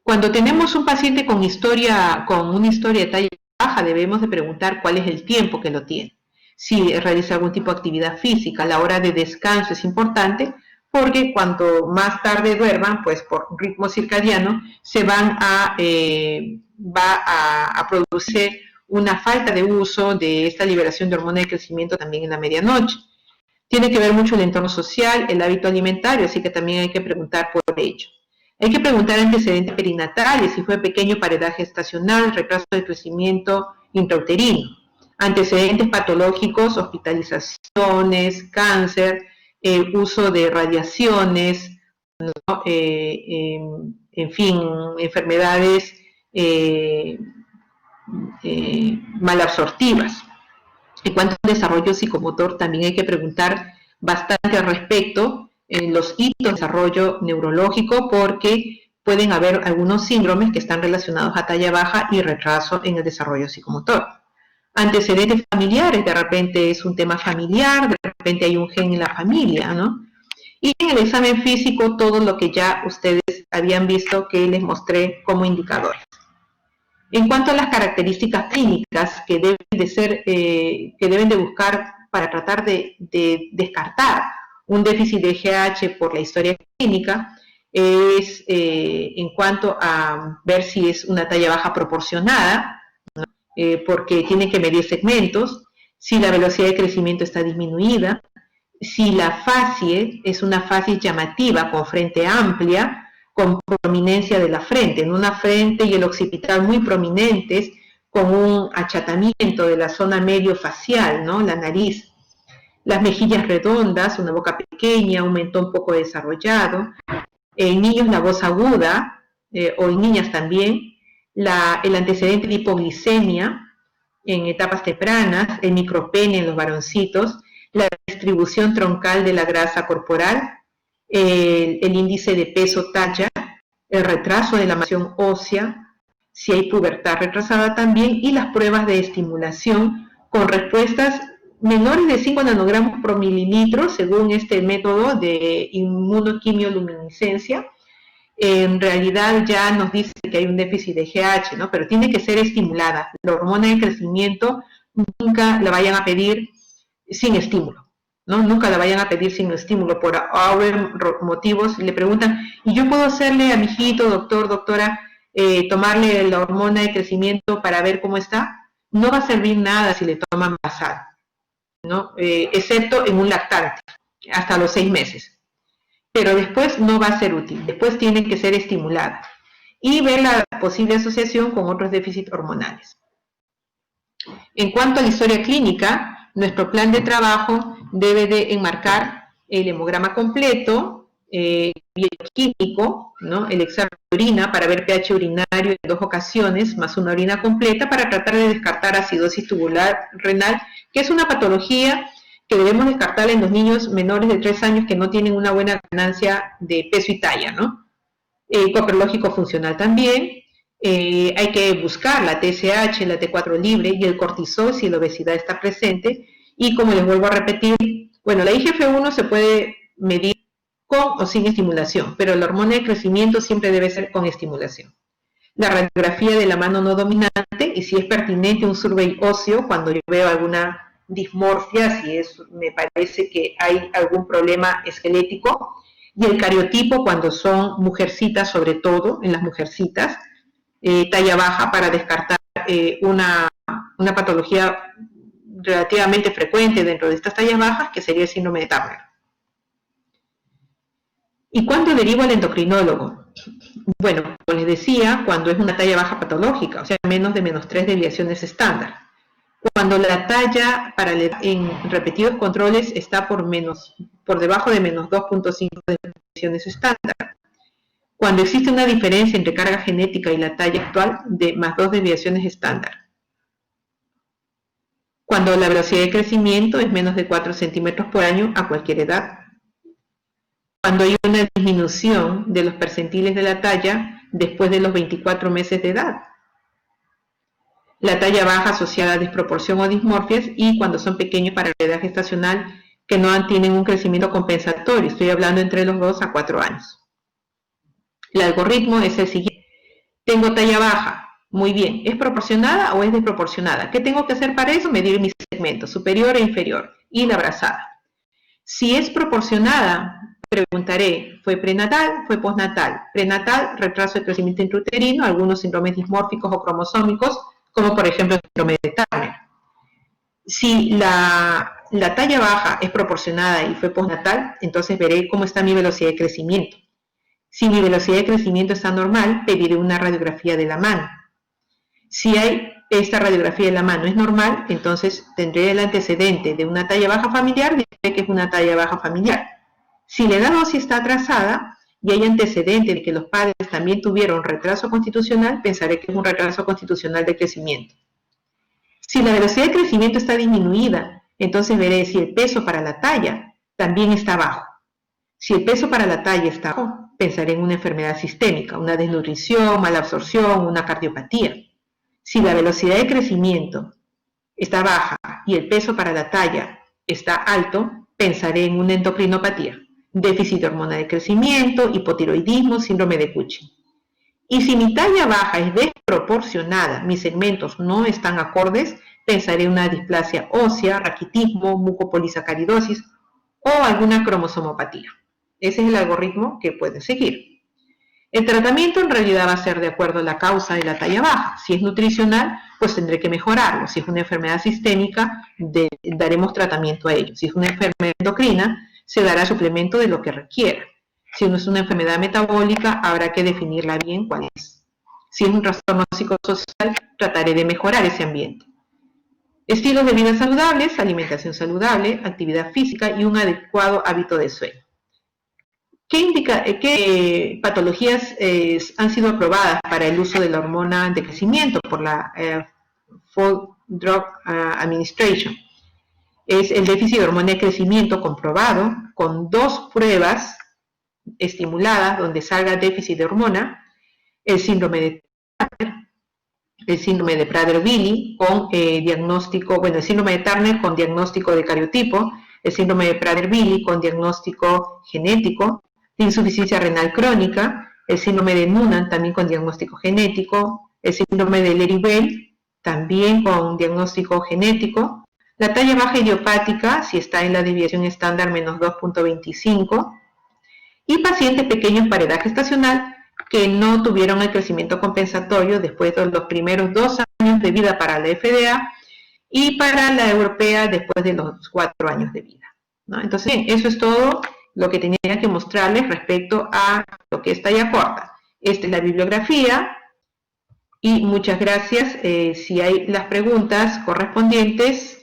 Cuando tenemos un paciente con una historia de talla baja, debemos de preguntar cuál es el tiempo que lo tiene. Si realiza algún tipo de actividad física, la hora de descanso es importante, porque cuanto más tarde duerman, pues por ritmo circadiano, va a producir una falta de uso de esta liberación de hormona de crecimiento también en la medianoche. Tiene que ver mucho el entorno social, el hábito alimentario, así que también hay que preguntar por ello. Hay que preguntar antecedentes perinatales, si fue pequeño para edad gestacional, retraso de crecimiento intrauterino, antecedentes patológicos, hospitalizaciones, cáncer, uso de radiaciones, ¿no? En fin, enfermedades malabsortivas. En cuanto al desarrollo psicomotor, también hay que preguntar bastante al respecto en los hitos de desarrollo neurológico, porque pueden haber algunos síndromes que están relacionados a talla baja y retraso en el desarrollo psicomotor. Antecedentes familiares, de repente es un tema familiar, de repente hay un gen en la familia, ¿no? Y en el examen físico, todo lo que ya ustedes habían visto que les mostré como indicadores. En cuanto a las características clínicas que deben de buscar para tratar de descartar un déficit de GH por la historia clínica, es en cuanto a ver si es una talla baja proporcionada, ¿no? Porque tiene que medir segmentos, si la velocidad de crecimiento está disminuida, si la facie es una facie llamativa con frente amplia, con prominencia de la frente, en una frente y el occipital muy prominentes, con un achatamiento de la zona medio facial, ¿no? La nariz, las mejillas redondas, una boca pequeña, un mentón poco desarrollado, en niños la voz aguda, o en niñas también, el antecedente de hipoglicemia en etapas tempranas, el micropene en los varoncitos, la distribución troncal de la grasa corporal, el índice de peso-talla, el retraso de la masión ósea, si hay pubertad retrasada también, y las pruebas de estimulación con respuestas menores de 5 nanogramos por mililitro, según este método de inmunoquimioluminiscencia. En realidad ya nos dice que hay un déficit de GH, ¿no? Pero tiene que ser estimulada. La hormona de crecimiento nunca la vayan a pedir sin estímulo, ¿no? Nunca la vayan a pedir sin estímulo. Por ahora motivos le preguntan, ¿y yo puedo hacerle a mi hijito, doctor, doctora, tomarle la hormona de crecimiento para ver cómo está? No va a servir nada si le toman basal, ¿no? Excepto en un lactante, hasta los 6 meses. Pero después no va a ser útil, después tiene que ser estimulada. Y ver la posible asociación con otros déficits hormonales. En cuanto a la historia clínica, nuestro plan de trabajo debe de enmarcar el hemograma completo, bioquímico, ¿no? El examen de orina para ver pH urinario en 2 ocasiones, más una orina completa para tratar de descartar acidosis tubular renal, que es una patología que debemos descartar en los niños menores de 3 años que no tienen una buena ganancia de peso y talla, ¿no? Coprológico funcional también. Hay que buscar la TSH, la T4 libre y el cortisol si la obesidad está presente. Y como les vuelvo a repetir, bueno, la IGF-1 se puede medir con o sin estimulación, pero la hormona de crecimiento siempre debe ser con estimulación. La radiografía de la mano no dominante y si es pertinente un survey óseo cuando yo veo alguna dismorfia, si me parece que hay algún problema esquelético, y el cariotipo cuando son mujercitas, sobre todo en las mujercitas, talla baja para descartar una patología relativamente frecuente dentro de estas tallas bajas, que sería el síndrome de Turner. ¿Y cuándo derivo al endocrinólogo? Bueno, como les decía, cuando es una talla baja patológica, o sea, menos de -3 desviaciones estándar. Cuando la talla en repetidos controles está por debajo de -2.5 desviaciones estándar. Cuando existe una diferencia entre carga genética y la talla actual de +2 desviaciones estándar. Cuando la velocidad de crecimiento es menos de 4 centímetros por año a cualquier edad. Cuando hay una disminución de los percentiles de la talla después de los 24 meses de edad. La talla baja asociada a desproporción o dismorfias y cuando son pequeños para la edad gestacional que no tienen un crecimiento compensatorio. Estoy hablando entre los 2 a 4 años. El algoritmo es el siguiente. Tengo talla baja. Muy bien. ¿Es proporcionada o es desproporcionada? ¿Qué tengo que hacer para eso? Medir mis segmentos, superior e inferior, y la brazada. Si es proporcionada, preguntaré, ¿fue prenatal? ¿Fue postnatal? Prenatal, retraso de crecimiento intrauterino, algunos síndromes dismórficos o cromosómicos, como por ejemplo el síndrome de Turner. Si la talla baja es proporcionada y fue postnatal, entonces veré cómo está mi velocidad de crecimiento. Si mi velocidad de crecimiento está normal, pediré una radiografía de la mano. Si esta radiografía de la mano es normal, entonces tendré el antecedente de una talla baja familiar, diré que es una talla baja familiar. Si la edad ósea está atrasada y hay antecedente de que los padres también tuvieron retraso constitucional, pensaré que es un retraso constitucional de crecimiento. Si la velocidad de crecimiento está disminuida, entonces veré si el peso para la talla también está bajo. Si el peso para la talla está bajo, pensaré en una enfermedad sistémica, una desnutrición, mala absorción, una cardiopatía. Si la velocidad de crecimiento está baja y el peso para la talla está alto, pensaré en una endocrinopatía, déficit de hormona de crecimiento, hipotiroidismo, síndrome de Cushing. Y si mi talla baja es desproporcionada, mis segmentos no están acordes, pensaré en una displasia ósea, raquitismo, mucopolisacaridosis o alguna cromosomopatía. Ese es el algoritmo que pueden seguir. El tratamiento en realidad va a ser de acuerdo a la causa de la talla baja. Si es nutricional, pues tendré que mejorarlo. Si es una enfermedad sistémica, daremos tratamiento a ello. Si es una enfermedad endocrina, se dará suplemento de lo que requiera. Si no es una enfermedad metabólica, habrá que definirla bien cuál es. Si es un trastorno psicosocial, trataré de mejorar ese ambiente. Estilos de vida saludables, alimentación saludable, actividad física y un adecuado hábito de sueño. ¿Qué patologías han sido aprobadas para el uso de la hormona de crecimiento por la Food Drug Administration? Es el déficit de hormona de crecimiento comprobado con 2 pruebas estimuladas donde salga déficit de hormona, el síndrome de Turner, el síndrome de Prader-Willi con diagnóstico, el síndrome de Turner con diagnóstico de cariotipo, el síndrome de Prader-Willi con diagnóstico genético, de insuficiencia renal crónica, el síndrome de Noonan también con diagnóstico genético, el síndrome de Leri-Bell también con diagnóstico genético. La talla baja idiopática, si está en la desviación estándar menos 2.25. Y pacientes pequeños para edad gestacional que no tuvieron el crecimiento compensatorio después de los primeros 2 años de vida para la FDA y para la europea después de los 4 años de vida, ¿no? Entonces, bien, eso es todo lo que tenía que mostrarles respecto a lo que es talla corta. Esta es la bibliografía y muchas gracias. Si hay las preguntas correspondientes,